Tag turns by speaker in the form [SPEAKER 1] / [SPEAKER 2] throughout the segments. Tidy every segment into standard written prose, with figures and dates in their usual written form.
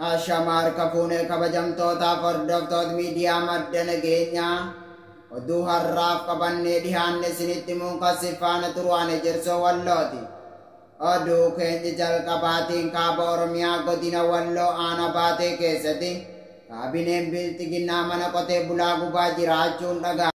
[SPEAKER 1] Ashamar kafuunee kabajamtootaaf hordoftoota miidiyaa madda nageenyaa oduu har'aaf qabannee dhiyaanne isinitti muunqasifaana turuwaane jersoo wallooti. Oduu keenya jalqabaatiin kaaba Oromiyaa godina Walloo aanaa Baatee keessatti kaabineen bilxiginnaa mana qotee bulaa gubaa jiraachuun dhaga'ame.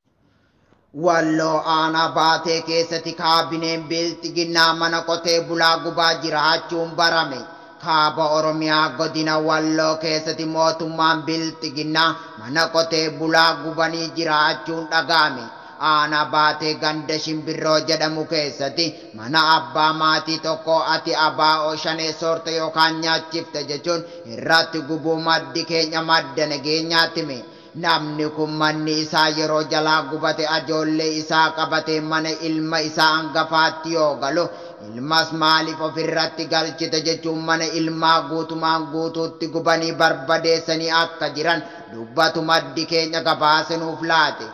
[SPEAKER 1] Walloo aanaa Baatee keessatti kaabineen bilxiginnaa mana qotee bulaa gubaa jiraachuun barame. Kaaba Oromiyaa godina Walloo keessatti mootummaan bilxiginnaa mana qotee bulaa gubanii jiraachuun dhaga'ame. Aanaa Baatee ganda Shimbirroo jedhamu keessatti mana abbaa maatii tokko ati abaa'oo shanee soorte yookaan nyaachifte jechuun irratti gubuu maddi keenya madda nageenyaatti hime. Namni kun manni isaa yeroo jalaa gubate ajoollee isaa qabatee mana ilma isaa hangafaatti yoo galu ilmas maaliif ofirratti galchite jechuun mana ilmaa guutumaan guutuutti gubanii barbadeessanii akka jiran dubbatu maddi keenya gabaasanuuf laate.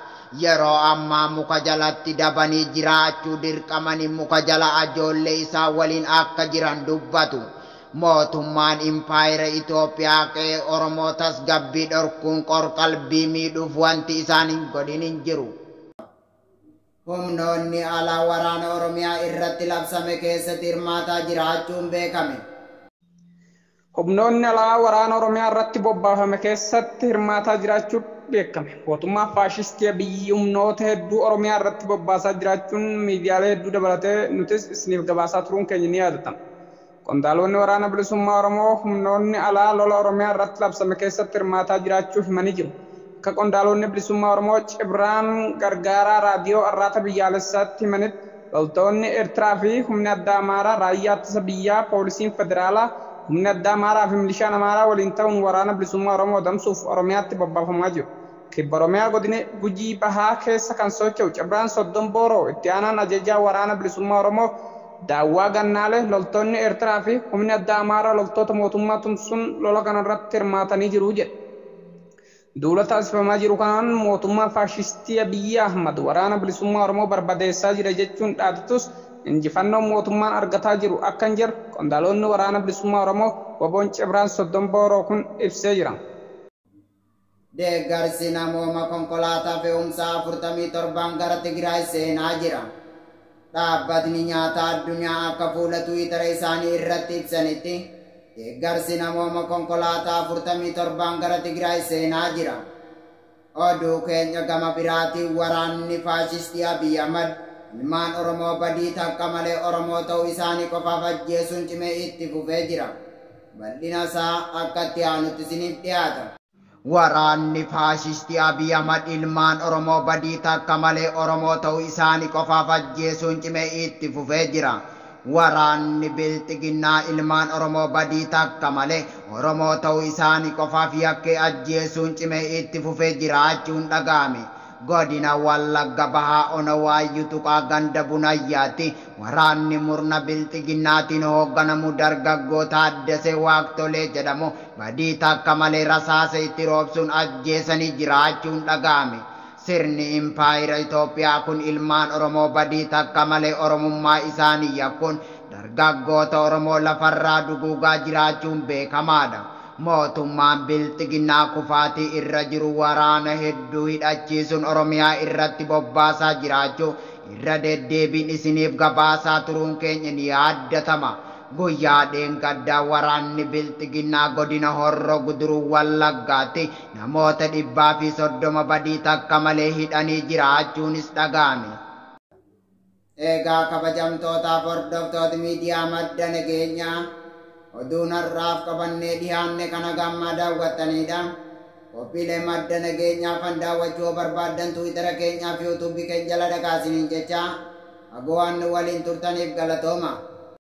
[SPEAKER 1] Yeroo ammaa muka jalatti dabanii jiraachuu dirqamanii muka jala ajoollee isaa waliin akka jiran dubbatu. Mootummaan impaayera Itoophiyaa qe'ee Oromoo tasgabbii dhorkuun qorqalbii miidhuuf wanti isaan hin godhin hin jiru. Humnoonni alaa waraana Oromiyaa irratti labsame keessatti hirmaataa jiraachuun beekame.
[SPEAKER 2] Humnoonni alaa waraana Oromiyaa irratti bobbaafame keessatti hirmaataa jiraachuun beekame. Mootummaa faashistii biyyi humnoota hedduu Oromiyaa irratti bobbaasaa jiraachuun miidiyaalee hedduu dabalatee nutis isiniif gabaasaa turuun keenya ni yaadatama. Qondaalonni waraana bilisummaa Oromoo humnoonni alaa lola Oromiyaa irratti labsame keessatti hirmaataa jiraachuu himanii jiru. Akka qondaalonni bilisummaa Oromoo Cibraan Gargaaraa raadiyoo Arraata biyyaalessaatti himanitti loltoonni Eertiraa fi humni addaa Amaaraa raayyaa ittisa biyyaa poolisiin federaalaa humni addaa Amaaraa fi milishaan Amaaraa waliin ta'uun waraana bilisummaa Oromoo damsuuf Oromiyaatti bobbaafamaa jiru. Kibba Oromiyaa godina Gujii Bahaa keessa kan socho'u Cibraan Soddon Booroo itti aanaan ajajaa waraana bilisummaa Oromoo Daawwaa Gannaalee loltoonni Eertiraa fi humni addaa Amaaraa loltoota mootummaa tumsuun lola kanarratti hirmaatanii jiru jedhe. Duula taasifamaa jiru kanaan mootummaa faashistii Abiyyi Ahmad waraana bilisummaa Oromoo barbadeessaa jira jechuun dhaadatus injifannoo mootummaan argataa jiru akka hin jirre qondaalonni waraana bilisummaa Oromoo Woboon Cibraan Soddon Booroo kun ibsee jira.
[SPEAKER 1] Deeggarsi namooma konkolaataa fe'umsaa 47 gara Tigraay seenaa jira. Dhaabbatni nyaataa addunyaa akka fuula Tiwiitara isaanii irratti ibsanitti deeggarsi namooma konkolaataa 47 gara Tigraay seenaa jira. Oduu keenya gama biraatiin waraanni faashistii Abiyyi Ahmad ilmaan Oromoo badii takka malee Oromoo ta'uu isaanii qofaaf ajjeesuun cimee itti fufee jira. Bal'ina isaa akka itti aanutti isiniif dhiyaata. Waraanni faashistii Abiyyi Ahmad ilmaan Oromoo badii takka malee Oromoo ta'uu isaanii qofaaf ajjeesuun cimee itti fufee jira. Waraanni bilxiginnaa ilmaan Oromoo badii takka malee Oromoo ta'uu isaanii qofaaf yakkee ajjeesuun cimee itti fufee jiraachuun dhaga'ame. Godina Wallagga Bahaa Ona Waayyuu Tuqaa ganda Bunayyaatti waraanni murna bilxiginnaatiin hoogganamu dargaggoota Addasee Waaqtolee jedhamu badii takka malee rasaasa itti roobsuun ajjeesanii jiraachuun dhaga'ame. Sirni impaayera Itoophiyaa kun ilmaan Oromoo badii takka malee Oromummaa isaanii yakkuun dargaggoota Oromoo lafarraa duguugaa jiraachuun beekamaadha. Mootummaan bilxiginnaa kufaatii irra jiru waraana hedduu hidhachiisuun Oromiyaa irratti bobbaasaa jiraachuu irra deddeebiin isiniif gabaasaa turuun keenya ni yaaddatama. Guyyaa dheengaddaa waraanni bilxiginnaa godina Horroo Guduruu Wallaggaatti namoota 130 badii takka malee hidhanii jiraachuunis dhaga'ame. Egaa kabajamtootaaf hordoftoota miidiyaa madda nageenyaa oduun har'aaf qabannee dhiyaanne kana gammaa daawwattanidha. Qophiilee madda nageenyaa fan daawwachuu barbaaddan Tiwiitara keenyaa fi yuutuubii keenya jala dhaqaa isiniin jecha agoo waan waliin turtaniif galatooma.